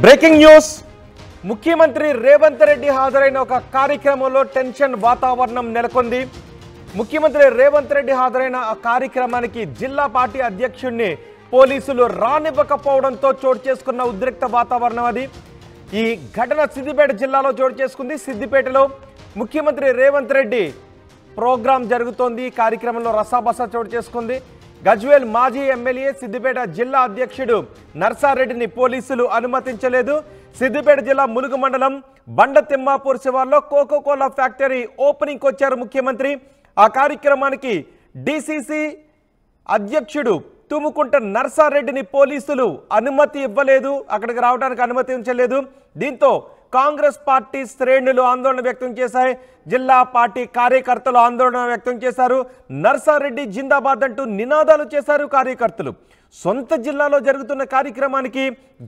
Breaking news ముఖ్యమంత్రి రేవంత్ రెడ్డి హాజరైన ఒక కార్యక్రమంలో టెన్షన్ వాతావరణం నెలకొంది. ముఖ్యమంత్రి రేవంత్ రెడ్డి హాజరైన ఆ కార్యక్రమానికి జిల్లా పార్టీ అధ్యక్షుడిని పోలీసులు రానివ్వకపోవడంతో చోటు చేసుకున్న ఉద్రిక్త వాతావరణం అది. ఈ ఘటన సిద్దిపేట జిల్లాలో చోటు చేసుకుంది. సిద్దిపేటలో ముఖ్యమంత్రి రేవంత్ రెడ్డి ప్రోగ్రాం జరుగుతోంది. ఈ కార్యక్రమంలో రసాబస చోటు చేసుకుంది. గజ్వేల్ మాజీ ఎమ్మెల్యే సిద్దిపేట జిల్లా అధ్యక్షుడు నర్సారెడ్డిని పోలీసులు అనుమతించలేదు. సిద్దిపేట జిల్లా ములుగు మండలం బండ తిమ్మాపూర్ శివార్లో కోకోకోలా ఫ్యాక్టరీ ఓపెనింగ్కి వచ్చారు ముఖ్యమంత్రి. ఆ కార్యక్రమానికి డిసిసి అధ్యక్షుడు తుముకుంట నర్సారెడ్డిని పోలీసులు అనుమతి ఇవ్వలేదు, అక్కడికి రావడానికి అనుమతించలేదు. దీంతో కాంగ్రెస్ పార్టీ శ్రేణులు ఆందోళన వ్యక్తం చేశాయి. జిల్లా పార్టీ కార్యకర్తలు ఆందోళన వ్యక్తం చేశారు. నర్సారెడ్డి జిందాబాద్ అంటూ నినాదాలు చేశారు కార్యకర్తలు. సొంత జిల్లాలో జరుగుతున్న కార్యక్రమానికి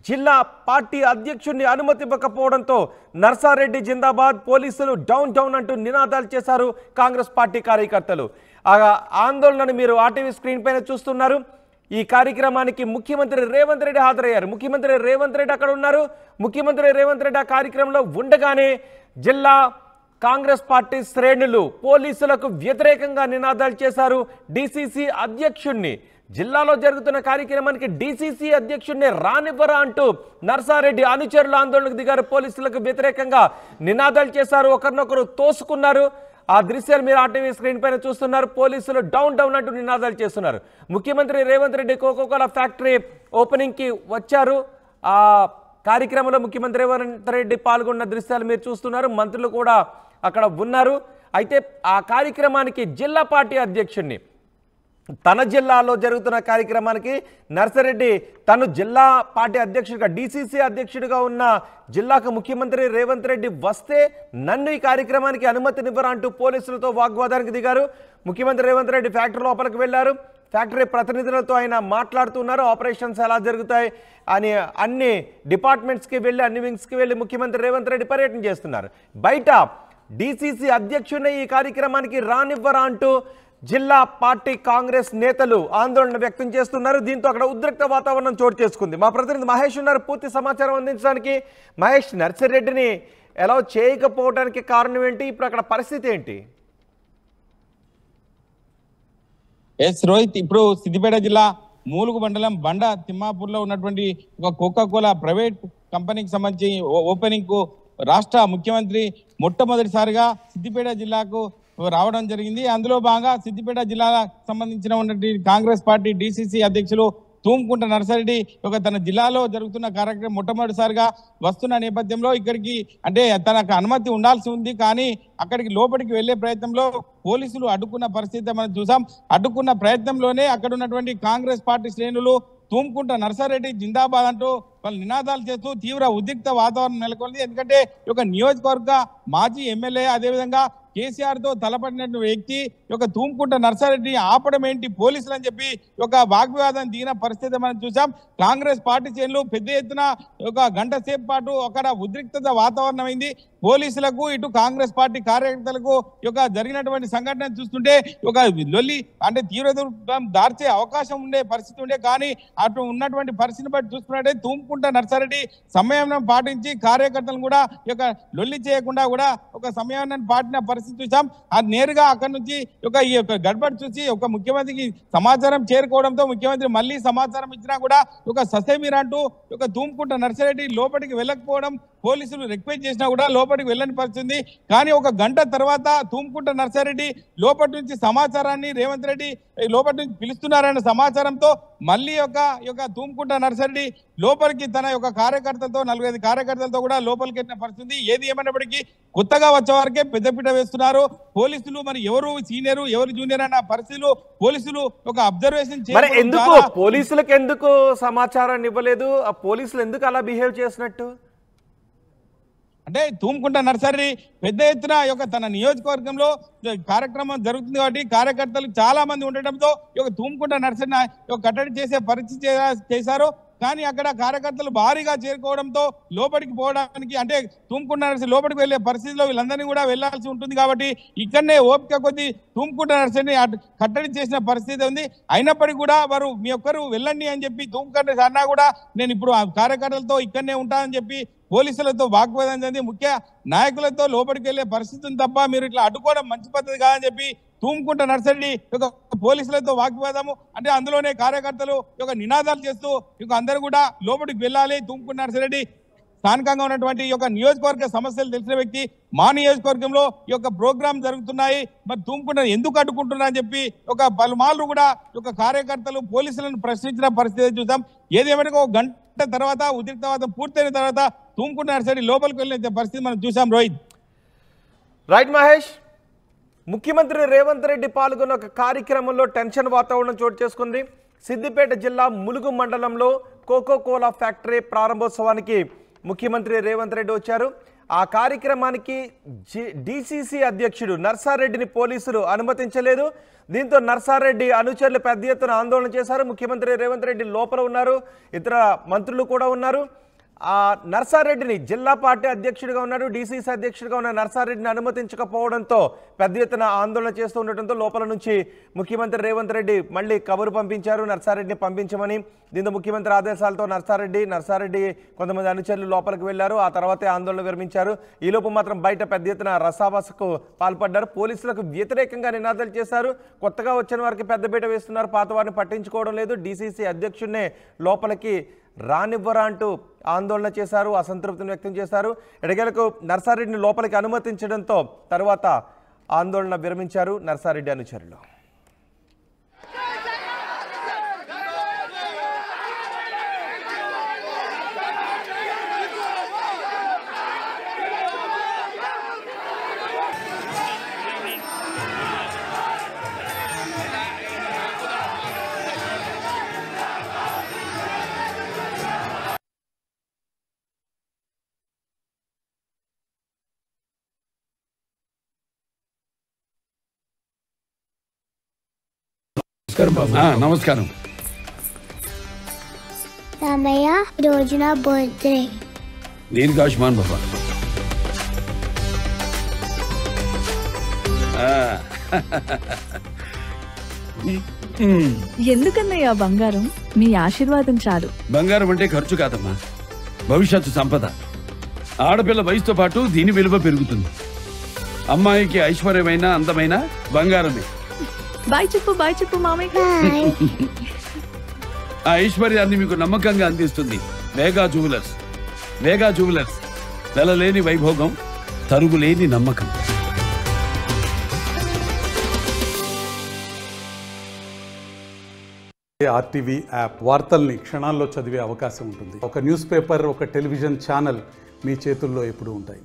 జిల్లా పార్టీ అధ్యక్షుడిని అనుమతి ఇవ్వకపోవడంతో నర్సారెడ్డి జిందాబాద్, పోలీసులు డౌన్ డౌన్ అంటూ నినాదాలు చేశారు కాంగ్రెస్ పార్టీ కార్యకర్తలు. ఆ ఆందోళనను మీరు ఆర్టీవీ స్క్రీన్ పైన చూస్తున్నారు. ఈ కార్యక్రమానికి ముఖ్యమంత్రి రేవంత్ రెడ్డి హాజరయ్యారు. ముఖ్యమంత్రి రేవంత్ రెడ్డి అక్కడ ఉన్నారు. ముఖ్యమంత్రి రేవంత్ రెడ్డి ఆ కార్యక్రమంలో ఉండగానే జిల్లా కాంగ్రెస్ పార్టీ శ్రేణులు పోలీసులకు వ్యతిరేకంగా నినాదాలు చేశారు. డిసిసి అధ్యక్షుడిని జిల్లాలో జరుగుతున్న కార్యక్రమానికి డిసిసి అధ్యక్షుడిని రానివ్వరా అంటూ నర్సారెడ్డి అనుచరులు ఆందోళనకు దిగారు. పోలీసులకు వ్యతిరేకంగా నినాదాలు చేశారు. ఒకరినొకరు తోసుకున్నారు. ఆ దృశ్యాలు మీరు ఆర్టీవీ స్క్రీన్ పైన చూస్తున్నారు. పోలీసులు డౌన్ డౌన్ అంటూ నినాదాలు చేస్తున్నారు. ముఖ్యమంత్రి రేవంత్ రెడ్డి కోకోకోలా ఫ్యాక్టరీ ఓపెనింగ్కి వచ్చారు. ఆ కార్యక్రమంలో ముఖ్యమంత్రి రేవంత్ రెడ్డి పాల్గొన్న దృశ్యాలు మీరు చూస్తున్నారు. మంత్రులు కూడా అక్కడ ఉన్నారు. అయితే ఆ కార్యక్రమానికి జిల్లా పార్టీ అధ్యక్షుడిని, తన జిల్లాలో జరుగుతున్న కార్యక్రమానికి నర్సారెడ్డి తను జిల్లా పార్టీ అధ్యక్షుడిగా, డిసిసి అధ్యక్షుడిగా ఉన్న జిల్లాకు ముఖ్యమంత్రి రేవంత్ రెడ్డి వస్తే నన్ను ఈ కార్యక్రమానికి అనుమతినివ్వరా అంటూ పోలీసులతో వాగ్వాదానికి దిగారు. ముఖ్యమంత్రి రేవంత్ రెడ్డి ఫ్యాక్టరీ లోపలికి వెళ్లారు. ఫ్యాక్టరీ ప్రతినిధులతో ఆయన మాట్లాడుతున్నారు. ఆపరేషన్స్ ఎలా జరుగుతాయి అని అన్ని డిపార్ట్మెంట్స్కి వెళ్ళి, అన్ని వింగ్స్కి వెళ్ళి ముఖ్యమంత్రి రేవంత్ రెడ్డి పర్యటన చేస్తున్నారు. బయట డిసిసి అధ్యక్షుడిని ఈ కార్యక్రమానికి రానివ్వరా అంటూ జిల్లా పార్టీ కాంగ్రెస్ నేతలు ఆందోళన వ్యక్తం చేస్తున్నారు. దీంతో అక్కడ ఉద్రిక్త వాతావరణం చోటు చేసుకుంది. మా ప్రతినిధి మహేష్ ఉన్నారు పూర్తి సమాచారం అందించడానికి. మహేష్, నర్సిరెడ్డిని ఎలా చేయకపోవడానికి కారణం ఏంటి? ఇప్పుడు అక్కడ పరిస్థితి ఏంటి? ఎస్ రోహిత్, ఇప్పుడు సిద్దిపేట జిల్లా మూలుగు మండలం బండ తిమ్మాపూర్లో ఉన్నటువంటి ఒక కోకోకోలా ప్రైవేట్ కంపెనీకి సంబంధించి ఓపెనింగ్ కు రాష్ట్ర ముఖ్యమంత్రి మొట్టమొదటిసారిగా సిద్దిపేట జిల్లాకు రావడం జరిగింది. అందులో భాగంగా సిద్దిపేట జిల్లాకు సంబంధించిన కాంగ్రెస్ పార్టీ డిసిసి అధ్యక్షులు తుముకుంట నర్సారెడ్డి తన జిల్లాలో జరుగుతున్న కార్యక్రమం మొట్టమొదటిసారిగా వస్తున్న నేపథ్యంలో ఇక్కడికి అంటే తనకు అనుమతి ఉండాల్సి ఉంది, కానీ అక్కడికి లోపలికి వెళ్లే ప్రయత్నంలో పోలీసులు అడ్డుకున్న పరిస్థితి మనం చూసాం. అడ్డుకున్న ప్రయత్నంలోనే అక్కడ ఉన్నటువంటి కాంగ్రెస్ పార్టీ శ్రేణులు తుముకుంట నర్సారెడ్డి జిందాబాద్ అంటూ వాళ్ళు నినాదాలు చేస్తూ తీవ్ర ఉద్రిక్త వాతావరణం నెలకొంది. ఎందుకంటే నియోజకవర్గ మాజీ ఎమ్మెల్యే, అదేవిధంగా కేసీఆర్ తో తలపడిన వ్యక్తి తుముకుంట నర్సారెడ్డి ఆపడం ఏంటి పోలీసులు అని చెప్పి వాగ్వివాదం దిగిన పరిస్థితి మనం చూసాం. కాంగ్రెస్ పార్టీ శ్రేణులు పెద్ద ఎత్తున గంట సేపు పాటు అక్కడ ఉద్రిక్తత వాతావరణం అయింది. పోలీసులకు, ఇటు కాంగ్రెస్ పార్టీ కార్యకర్తలకు జరిగినటువంటి సంఘటన చూస్తుంటే లొల్లి అంటే తీవ్రతం దార్చే అవకాశం ఉండే పరిస్థితి ఉండే, కానీ అటు ఉన్నటువంటి పరిస్థితిని బట్టి చూసుకున్నట్టే తుముకుంట నర్సారెడ్డి సంయమనం పాటించి కార్యకర్తలను కూడా లొల్లి చేయకుండా కూడా సంయమనం పాటిన పరిస్థితి చూసాం. అది నేరుగా అక్కడి నుంచి ఈ గడబడి చూసి ముఖ్యమంత్రికి సమాచారం చేరుకోవడంతో ముఖ్యమంత్రి మళ్ళీ సమాచారం ఇచ్చినా కూడా ససేమిరా అంటూ తుముకుంట నర్సారెడ్డి లోపలికి వెళ్ళకపోవడం, పోలీసులు రిక్వెస్ట్ చేసినా కూడా లోపలికి వెళ్ళని పరిస్థితి. కానీ ఒక గంట తర్వాత తుముకుంట నర్సారెడ్డి లోపటి నుంచి సమాచారాన్ని రేవంత్ రెడ్డి లోపటి నుంచి పిలుస్తున్నారన్న సమాచారంతో మళ్ళీ తుముకుంట నర్సారెడ్డి లోపలికి తన కార్యకర్తలతో 4-5 కార్యకర్తలతో కూడా లోపలికి వెళ్ళిన పరిస్థితి. ఏది ఏమైనప్పటికీ కొత్తగా వచ్చే వారికే పెద్దపీట వేస్తున్నారు పోలీసులు. మరి ఎవరు సీనియర్ ఎవరు జూనియర్ అన్న పరిస్థితులు పోలీసులు అబ్జర్వేషన్ చేయాలి. పోలీసులకు ఎందుకు సమాచారాన్ని ఇవ్వలేదు? ఆ పోలీసులు ఎందుకు అలా బిహేవ్ చేసినట్టు? అంటే తుముకుంట నర్సరీ పెద్ద ఎత్తున తన నియోజకవర్గంలో కార్యక్రమం జరుగుతుంది కాబట్టి కార్యకర్తలు చాలా మంది ఉండటంతో తుముకుంట నర్సరీని కట్టడి చేసే పరిస్థితి చేశారు. కానీ అక్కడ కార్యకర్తలు భారీగా చేరుకోవడంతో లోపలికి పోవడానికి అంటే తుమ్కుంట నర్సరీ లోపలికి వెళ్లే పరిస్థితిలో వీళ్ళందరినీ కూడా వెళ్లాల్సి ఉంటుంది కాబట్టి ఇక్కడనే ఓపిక కొద్ది తుమ్కుంట నర్సరీని కట్టడి చేసిన పరిస్థితి ఉంది. అయినప్పటికీ కూడా వారు మీ ఒక్కరు వెళ్ళండి అని చెప్పి తుమ్కుంట అన్నా కూడా నేను ఇప్పుడు ఆ కార్యకర్తలతో ఇక్కడనే ఉంటానని చెప్పి పోలీసులతో వాగ్వాదం చెంది ముఖ్య నాయకులతో లోపలికి వెళ్లే పరిస్థితి ఉంది తప్ప మీరు ఇట్లా అడ్డుకోవడం మంచి పద్ధతి కాదని చెప్పి తుమ్కుంట నర్సరీ పోలీసులతో వాగ్వాదము అంటే అందులోనే కార్యకర్తలు నినాదాలు చేస్తూ అందరూ కూడా లోపలికి వెళ్ళాలి. తుమ్కుంట నర్సరీ స్థానికంగా ఉన్నటువంటి నియోజకవర్గ సమస్యలు తెలిసిన వ్యక్తి, మా నియోజకవర్గంలో ప్రోగ్రామ్ జరుగుతున్నాయి, మరి తుమ్కుంట ఎందుకు అడ్డుకుంటున్నా అని చెప్పి పలుమార్లు కూడా కార్యకర్తలు పోలీసులను ప్రశ్నించిన పరిస్థితి చూసాం. ఏదేమైనా ఒక గంట తర్వాత ఉద్రిక్తవాదం పూర్తయిన తర్వాత తుమ్కుంట నర్సరీ లోపలికి వెళ్ళిన పరిస్థితి మనం చూసాం. రోహిత్. రైట్ మహేష్, ముఖ్యమంత్రి రేవంత్ రెడ్డి పాల్గొన్న ఒక కార్యక్రమంలో టెన్షన్ వాతావరణం చోటు చేసుకుంది. సిద్దిపేట జిల్లా ములుగు మండలంలో కోకోకోలా ఫ్యాక్టరీ ప్రారంభోత్సవానికి ముఖ్యమంత్రి రేవంత్ రెడ్డి వచ్చారు. ఆ కార్యక్రమానికి డిసిసి అధ్యక్షుడు నర్సారెడ్డిని పోలీసులు అనుమతించలేదు. దీంతో నర్సారెడ్డి అనుచరులు పెద్ద ఎత్తున ఆందోళన చేశారు. ముఖ్యమంత్రి రేవంత్ రెడ్డి లోపల ఉన్నారు, ఇతర మంత్రులు కూడా ఉన్నారు. ఆ నర్సారెడ్డిని జిల్లా పార్టీ అధ్యక్షుడిగా ఉన్నాడు, డిసిసి అధ్యక్షుడిగా ఉన్న నర్సారెడ్డిని అనుమతించకపోవడంతో పెద్ద ఎత్తున ఆందోళన చేస్తూ ఉండటంతో లోపల నుంచి ముఖ్యమంత్రి రేవంత్ రెడ్డి మళ్ళీ కబురు పంపించారు నర్సారెడ్డిని పంపించమని. దీంతో ముఖ్యమంత్రి ఆదేశాలతో నర్సారెడ్డి కొంతమంది అనుచరులు లోపలికి వెళ్లారు. ఆ తర్వాతే ఆందోళన విరమించారు. ఈలోపు మాత్రం బయట పెద్ద ఎత్తున రసాబసకు పాల్పడ్డారు. పోలీసులకు వ్యతిరేకంగా నినాదాలు చేశారు. కొత్తగా వచ్చిన వారికి పెద్దపీట వేస్తున్నారు, పాత వారిని పట్టించుకోవడం లేదు, డిసిసి అధ్యక్షుడినే లోపలికి రానివ్వరా అంటూ ఆందోళన చేశారు, అసంతృప్తిని వ్యక్తం చేశారు. ఎడగలకు నర్సారెడ్డిని లోపలికి అనుమతించడంతో తర్వాత ఆందోళన విరమించారు నర్సారెడ్డి అనుచరులు. నమస్కారం. రామయ్య, రోజు నా బర్త్డే. దీనికి ఆయుష్మాన్ బాబా. ఎందుకన్నయ్యా బంగారం? మీ ఆశీర్వాదం చాలు. బంగారం అంటే ఖర్చు కాదమ్మా, భవిష్యత్తు సంపద. ఆడపిల్ల వయసుతో పాటు దీని విలువ పెరుగుతుంది. అమ్మాయికి ఐశ్వర్యమైన అందమైన బంగారమే. బాయ్ చెప్పు మామయ్య. ఆ ఐశ్వర్యాన్ని మీకు నమ్మకంగా అందిస్తుంది వేగా జ్యువెలర్స్. వేగా జ్యువెలర్స్, వెలలేని వైభోగం, తరుగులేని నమ్మకం. ఆర్టీవీ యాప్ వార్తల్ని క్షణాల్లో చదివే అవకాశం ఉంటుంది. ఒక న్యూస్ పేపర్, ఒక టెలివిజన్ ఛానల్ మీ చేతుల్లో ఎప్పుడూ ఉంటాయి.